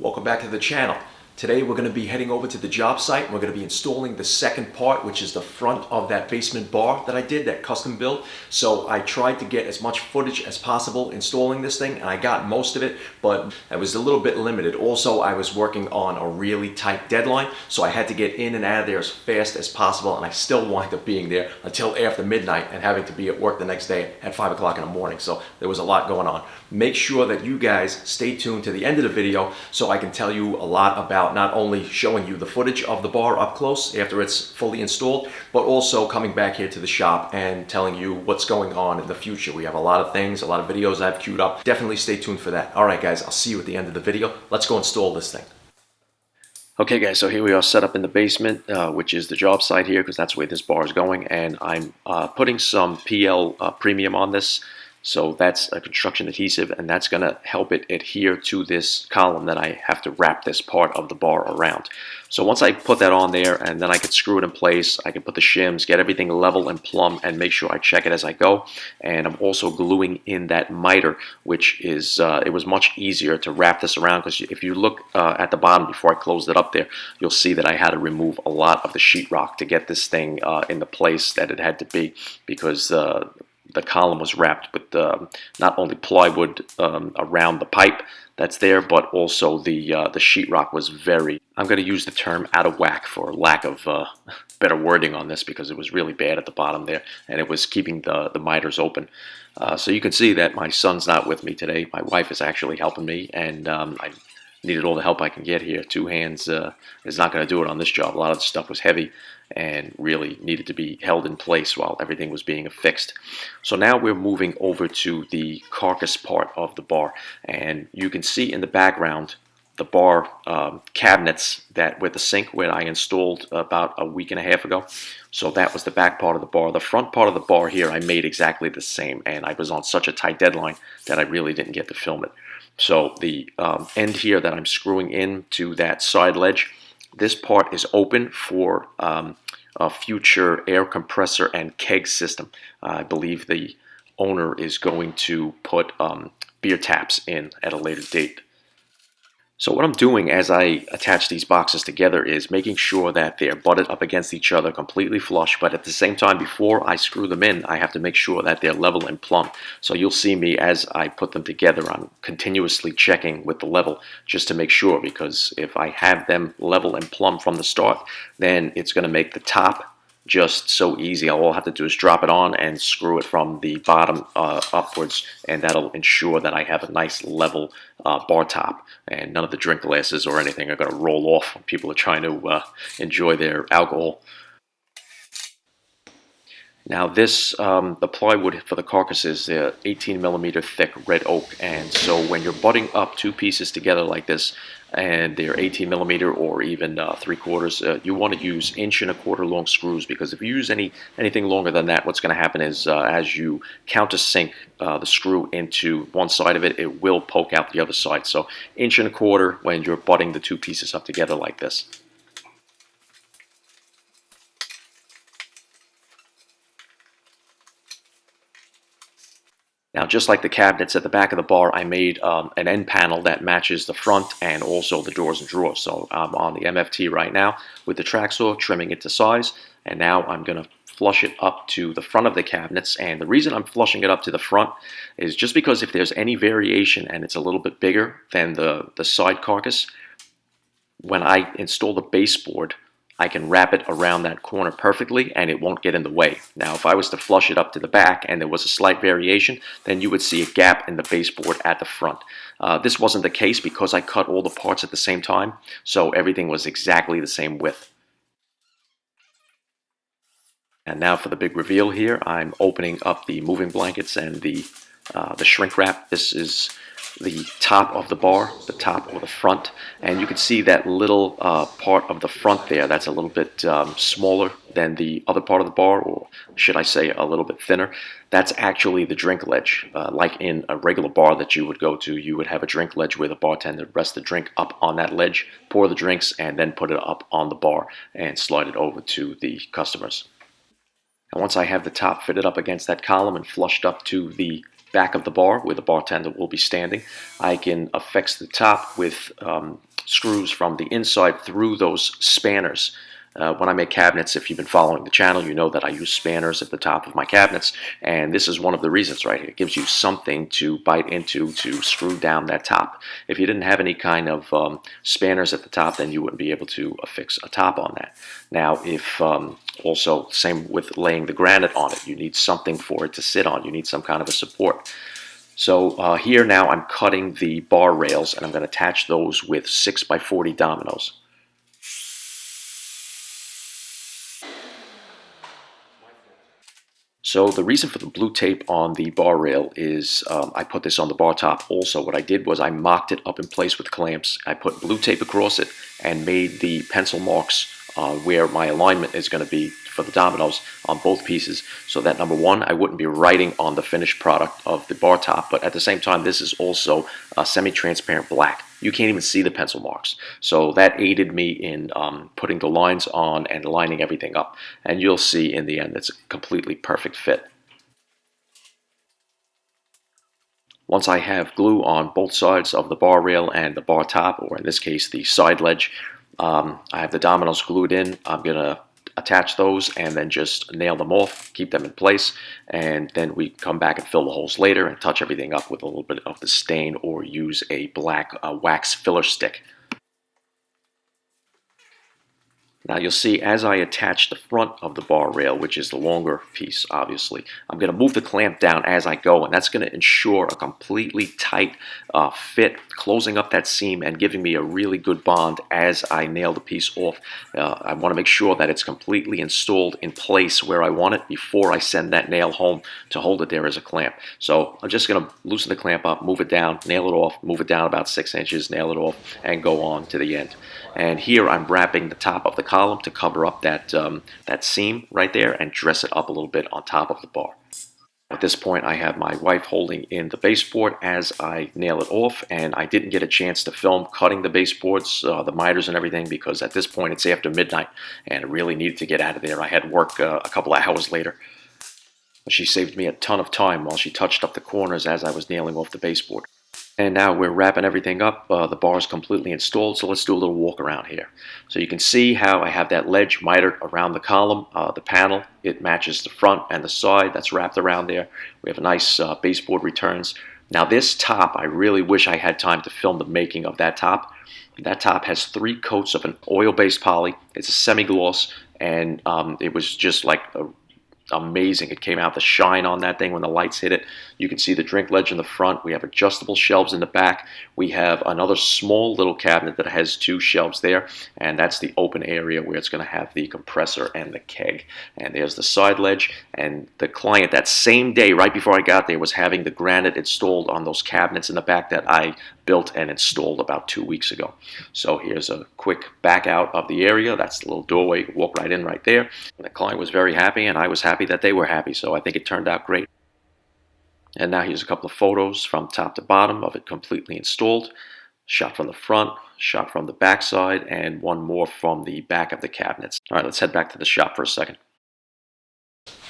Welcome back to the channel. Today we're going to be heading over to the job site and we're going to be installing the second part, which is the front of that basement bar that I did, that custom build. So I tried to get as much footage as possible installing this thing, and I got most of it, but I was a little bit limited. Also, I was working on a really tight deadline, so I had to get in and out of there as fast as possible, and I still wound up being there until after midnight and having to be at work the next day at 5 o'clock in the morning. So there was a lot going on. Make sure that you guys stay tuned to the end of the video so I can tell you a lot about not only showing you the footage of the bar up close after it's fully installed, but also coming back here to the shop and telling you what's going on in the future. We have a lot of things, a lot of videos I've queued up. Definitely stay tuned for that. All right, guys, I'll see you at the end of the video. Let's go install this thing. Okay, guys, so here we are set up in the basement, which is the job site here, because that's where this bar is going, and I'm putting some PL Premium on this. So that's a construction adhesive, and that's going to help it adhere to this column that I have to wrap this part of the bar around. So once I put that on there, and then I can screw it in place, I can put the shims, get everything level and plumb, and make sure I check it as I go. And I'm also gluing in that miter, which is, it was much easier to wrap this around, because if you look at the bottom before I closed it up there, you'll see that I had to remove a lot of the sheetrock to get this thing in the place that it had to be, because the column was wrapped with not only plywood around the pipe that's there, but also the sheetrock was very, I'm going to use the term out of whack for lack of better wording on this, because it was really bad at the bottom there, and it was keeping the miters open. So you can see that my son's not with me today. My wife is actually helping me, and I needed all the help I can get here. Two hands is not going to do it on this job. A lot of the stuff was heavy and really needed to be held in place while everything was being affixed. So now we're moving over to the carcass part of the bar, and you can see in the background the bar cabinets that with the sink where I installed about a week and a half ago. So that was the back part of the bar. The front part of the bar here I made exactly the same, and I was on such a tight deadline that I really didn't get to film it. So the end here that I'm screwing into that side ledge, this part is open for a future air compressor and keg system. I believe the owner is going to put beer taps in at a later date. So what I'm doing as I attach these boxes together is making sure that they're butted up against each other completely flush, but at the same time, before I screw them in, I have to make sure that they're level and plumb. So you'll see me as I put them together, I'm continuously checking with the level just to make sure, because if I have them level and plumb from the start, then it's going to make the top just so easy. All I'll have to do is drop it on and screw it from the bottom upwards, and that'll ensure that I have a nice level bar top, and none of the drink glasses or anything are going to roll off when people are trying to enjoy their alcohol. Now this, the plywood for the carcass is 18 millimeter thick red oak, and so when you're butting up two pieces together like this, and they're 18 millimeter or even 3/4, you want to use 1¼ long screws, because if you use anything longer than that, what's going to happen is as you countersink the screw into one side of it, it will poke out the other side. So 1¼ when you're butting the two pieces up together like this. Now, just like the cabinets at the back of the bar, I made an end panel that matches the front and also the doors and drawers. So I'm on the MFT right now with the track saw, trimming it to size, and now I'm going to flush it up to the front of the cabinets. And the reason I'm flushing it up to the front is just because if there's any variation and it's a little bit bigger than the side carcass, when I install the baseboard, I can wrap it around that corner perfectly and it won't get in the way. Now, if I was to flush it up to the back and there was a slight variation, then you would see a gap in the baseboard at the front. This wasn't the case because I cut all the parts at the same time, so everything was exactly the same width. And now for the big reveal here, I'm opening up the moving blankets and the shrink wrap. This is the top of the bar, the top or the front, and you can see that little part of the front there that's a little bit smaller than the other part of the bar, or should I say a little bit thinner. That's actually the drink ledge. Like in a regular bar that you would go to, you would have a drink ledge where the bartender rests the drink up on that ledge, pour the drinks, and then put it up on the bar and slide it over to the customers. And once I have the top fitted up against that column and flushed up to the back of the bar where the bartender will be standing, I can affix the top with screws from the inside through those spanners. When I make cabinets, if you've been following the channel, you know that I use spanners at the top of my cabinets, and this is one of the reasons right here. It gives you something to bite into to screw down that top. If you didn't have any kind of spanners at the top, then you wouldn't be able to affix a top on that. Now, if also, same with laying the granite on it, you need something for it to sit on. You need some kind of a support. So here now I'm cutting the bar rails, and I'm going to attach those with 6x40 dominoes. So the reason for the blue tape on the bar rail is I put this on the bar top also. What I did was I mocked it up in place with clamps. I put blue tape across it and made the pencil marks where my alignment is going to be for the dominoes on both pieces, so that number one, I wouldn't be writing on the finished product of the bar top, but at the same time this is also semi-transparent black. You can't even see the pencil marks, so that aided me in putting the lines on and lining everything up, and you'll see in the end it's a completely perfect fit. Once I have glue on both sides of the bar rail and the bar top, or in this case the side ledge, I have the dominoes glued in. I'm going to attach those and then just nail them off, keep them in place, and then we come back and fill the holes later and touch everything up with a little bit of the stain or use a black wax filler stick. Now you'll see as I attach the front of the bar rail, which is the longer piece obviously, I'm going to move the clamp down as I go, and that's going to ensure a completely tight fit, closing up that seam and giving me a really good bond as I nail the piece off. I want to make sure that it's completely installed in place where I want it before I send that nail home to hold it there as a clamp. So I'm just going to loosen the clamp up, move it down, nail it off, move it down about 6 inches, nail it off, and go on to the end. And here I'm wrapping the top of the column to cover up that seam right there and dress it up a little bit on top of the bar. At this point I have my wife holding in the baseboard as I nail it off, and I didn't get a chance to film cutting the baseboards, the miters and everything, because at this point it's after midnight and I really needed to get out of there. I had work a couple of hours later. She saved me a ton of time while she touched up the corners as I was nailing off the baseboard. And now we're wrapping everything up. The bar is completely installed, so let's do a little walk around here. So you can see how I have that ledge mitered around the column, the panel. It matches the front and the side that's wrapped around there. We have a nice baseboard returns. Now this top, I really wish I had time to film the making of that top. That top has 3 coats of an oil-based poly. It's a semi-gloss, and it was just like amazing. It came out the shine on that thing when the lights hit it. You can see the drink ledge in the front. We have adjustable shelves in the back. We have another small little cabinet that has 2 shelves there, and that's the open area where it's going to have the compressor and the keg. And there's the side ledge, and the client that same day right before I got there was having the granite installed on those cabinets in the back that I built and installed about 2 weeks ago. So here's a quick back out of the area. That's the little doorway. You can walk right in right there. And the client was very happy, and I was happy that they were happy, so I think it turned out great. And now here's a couple of photos from top to bottom of it completely installed. Shot from the front, shot from the back side, and one more from the back of the cabinets. All right, let's head back to the shop for a second.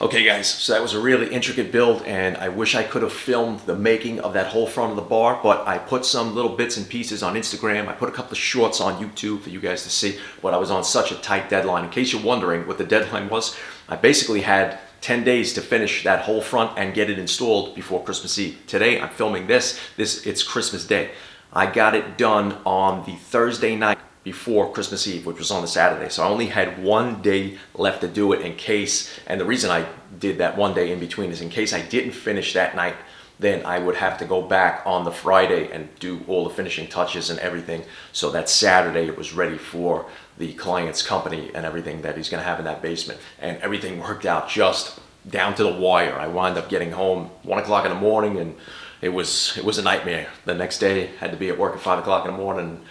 Okay guys, so that was a really intricate build, and I wish I could have filmed the making of that whole front of the bar, but I put some little bits and pieces on Instagram. I put a couple of shorts on YouTube for you guys to see, but I was on such a tight deadline. In case you're wondering what the deadline was, I basically had 10 days to finish that whole front and get it installed before Christmas Eve. Today I'm filming this, it's Christmas Day. I got it done on the Thursday night before Christmas Eve, which was on the Saturday. So I only had 1 day left to do it in case, and the reason I did that 1 day in between is in case I didn't finish that night, then I would have to go back on the Friday and do all the finishing touches and everything. So that Saturday it was ready for the client's company and everything that he's gonna have in that basement. And everything worked out just down to the wire. I wound up getting home 1 o'clock in the morning, and it was a nightmare. The next day had to be at work at 5 o'clock in the morning.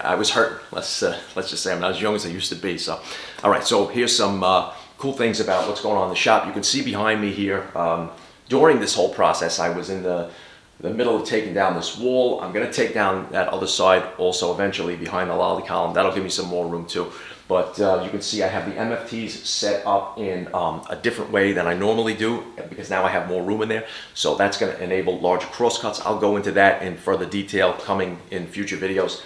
I was hurt. Let's just say I'm not as young as I used to be. So, all right. So here's some cool things about what's going on in the shop. You can see behind me here. During this whole process, I was in the middle of taking down this wall. I'm going to take down that other side also eventually behind the lolly column. That'll give me some more room too. But you can see I have the MFTs set up in a different way than I normally do, because now I have more room in there. So that's going to enable larger crosscuts. I'll go into that in further detail coming in future videos.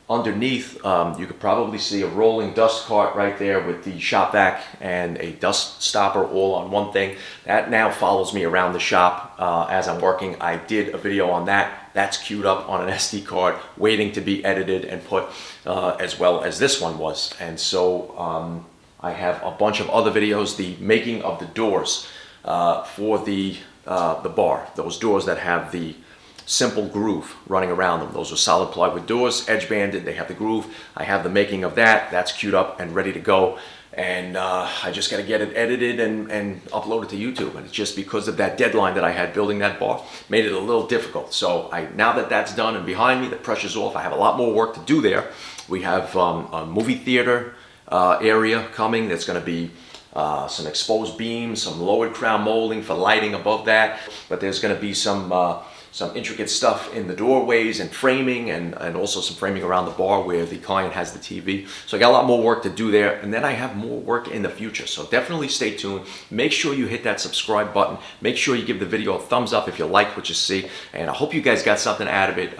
underneath, you could probably see a rolling dust cart right there with the shop vac and a dust stopper all on one thing. That now follows me around the shop as I'm working. I did a video on that. That's queued up on an SD card, waiting to be edited and put, as well as this one was. And so I have a bunch of other videos, the making of the doors for the bar, those doors that have the simple groove running around them. Those are solid plywood doors, edge banded, they have the groove. I have the making of that. That's queued up and ready to go. And I just got to get it edited and upload it to YouTube. And it's just because of that deadline that I had building that bar, made it a little difficult. So now that that's done and behind me, the pressure's off. I have a lot more work to do there. We have a movie theater area coming. That's going to be some exposed beams, some lowered crown molding for lighting above that. But there's going to be some intricate stuff in the doorways and framing, and also some framing around the bar where the client has the TV. So I got a lot more work to do there, and then I have more work in the future. So definitely stay tuned. Make sure you hit that subscribe button. Make sure you give the video a thumbs up if you like what you see, and I hope you guys got something out of it.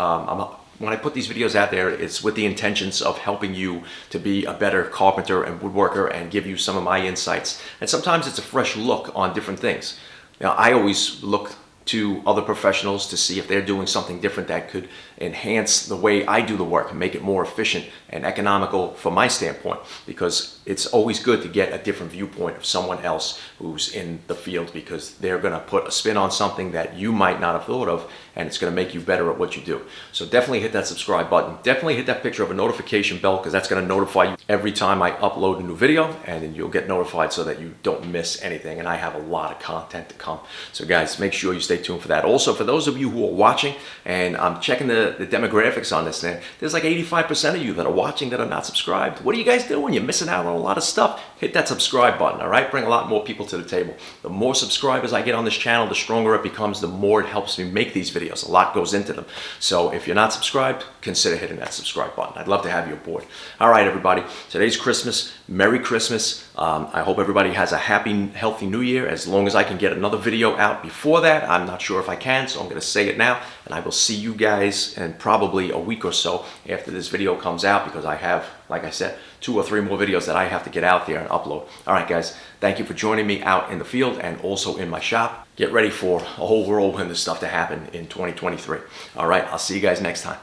When I put these videos out there, it's with the intentions of helping you to be a better carpenter and woodworker and give you some of my insights. And sometimes it's a fresh look on different things. Now, I always look to other professionals to see if they're doing something different that could enhance the way I do the work and make it more efficient and economical from my standpoint, because it's always good to get a different viewpoint of someone else who's in the field, because they're going to put a spin on something that you might not have thought of, and it's going to make you better at what you do. So definitely hit that subscribe button. Definitely hit that picture of a notification bell, because that's going to notify you every time I upload a new video, and then you'll get notified so that you don't miss anything. And I have a lot of content to come. So guys, make sure you stay tuned for that. Also, for those of you who are watching, and I'm checking the demographics on this thing, there's like 85% of you that are watching that are not subscribed. What are you guys doing? You're missing out on a lot of stuff. Hit that subscribe button, all right? Bring a lot more people to the table. The more subscribers I get on this channel, the stronger it becomes, the more it helps me make these videos. A lot goes into them. So if you're not subscribed, consider hitting that subscribe button. I'd love to have you aboard. All right, everybody. Today's Christmas. Merry Christmas. I hope everybody has a happy, healthy New Year. As long as I can get another video out before that, I'm not sure if I can, so I'm going to say it now. And I will see you guys in probably a week or so after this video comes out, because I have, like I said, 2 or 3 more videos that I have to get out there and upload. All right, guys. Thank you for joining me out in the field and also in my shop. Get ready for a whole whirlwind of stuff to happen in 2023. All right. I'll see you guys next time.